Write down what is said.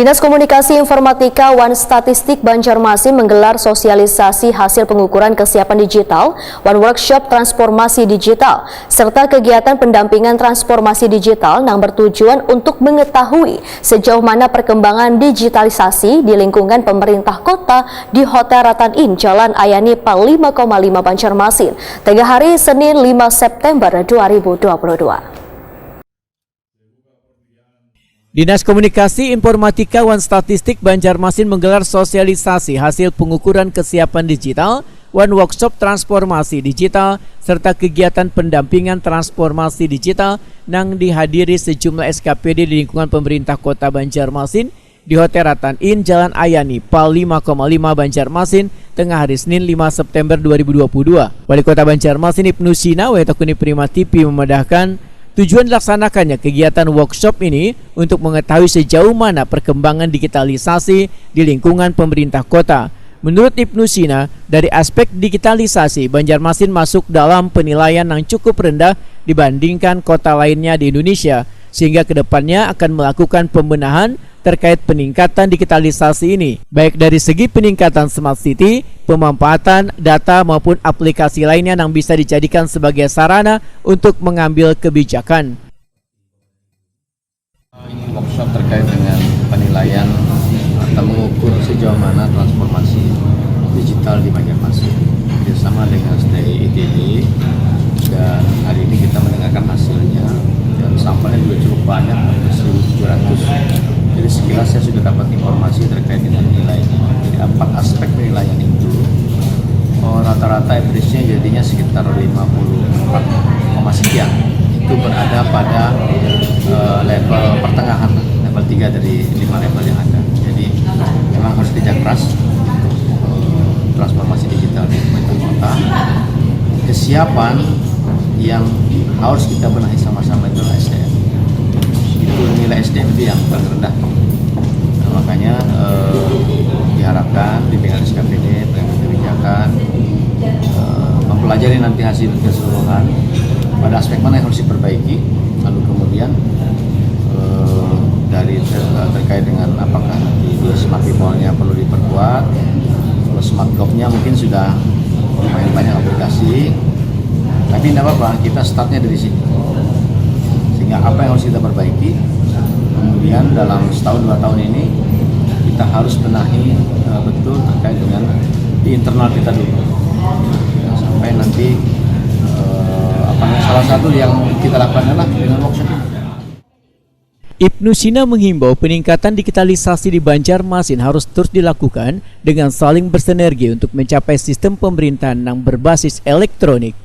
Dinas Komunikasi Informatika One Statistik Banjarmasin menggelar sosialisasi hasil pengukuran kesiapan digital, One Workshop Transformasi Digital, serta kegiatan pendampingan transformasi digital yang bertujuan untuk mengetahui sejauh mana perkembangan digitalisasi di lingkungan pemerintah kota di Hotel Ratan Inn, Jalan Ayani Pal 5,5 Banjarmasin, tengah hari Senin 5 September 2022. Dinas Komunikasi Informatika One Statistik Banjarmasin menggelar sosialisasi hasil pengukuran kesiapan digital, One Workshop Transformasi Digital, serta kegiatan pendampingan transformasi digital yang dihadiri sejumlah SKPD di lingkungan pemerintah kota Banjarmasin di Hotel Ratan Inn, Jalan Ayani, Pal 5,5 Banjarmasin, tengah hari Senin 5 September 2022. Wali Kota Banjarmasin Ibnu Sina, Wetokuni Prima TV memedahkan tujuan dilaksanakannya kegiatan workshop ini untuk mengetahui sejauh mana perkembangan digitalisasi di lingkungan pemerintah kota. Menurut Ibnu Sina, dari aspek digitalisasi, Banjarmasin masuk dalam penilaian yang cukup rendah dibandingkan kota lainnya di Indonesia, sehingga kedepannya akan melakukan pembenahan terkait peningkatan digitalisasi ini, baik dari segi peningkatan smart city, pemanfaatan data maupun aplikasi lainnya yang bisa dijadikan sebagai sarana untuk mengambil kebijakan. Ini workshop terkait dengan penilaian atau mengukur sejauh mana transformasi digital di Banjarmasin bersama dengan STI ITB, dan hari ini kita mendengarkan hasilnya dan sampelnya juga cukup banyak, 1.700. Jadi sekilas saya sudah dapat informasi terkait dengan nilainya. Jadi 4 aspek penilaian itu rata-rata average-nya jadinya sekitar 54, sekian. Itu berada pada level pertengahan, level 3 dari 5 level yang ada. Jadi memang harus kerja keras transformasi digital di pemerintah kota. Kesiapan yang harus kita benahi sama-sama itu SDM. Itu nilai SDM itu yang paling rendah. Nah, makanya diharapkan di pimpinan SKPD, pengambil kebijakan, mempelajari nanti hasil keseluruhan pada aspek mana yang harus diperbaiki, lalu kemudian dari terkait dengan apakah nanti di smart people-nya perlu diperkuat, kalau smart gov-nya mungkin sudah lumayan banyak aplikasi, tapi tidak apa-apa, kita startnya dari sini. Sehingga apa yang harus kita perbaiki, kemudian dalam setahun 2 tahun ini kita harus benahi betul terkait dengan di internal kita dulu, sampai nanti salah satu yang kita lakukan adalah dengan workshop ini. Ibnu Sina menghimbau peningkatan digitalisasi di Banjarmasin harus terus dilakukan dengan saling bersinergi untuk mencapai sistem pemerintahan yang berbasis elektronik.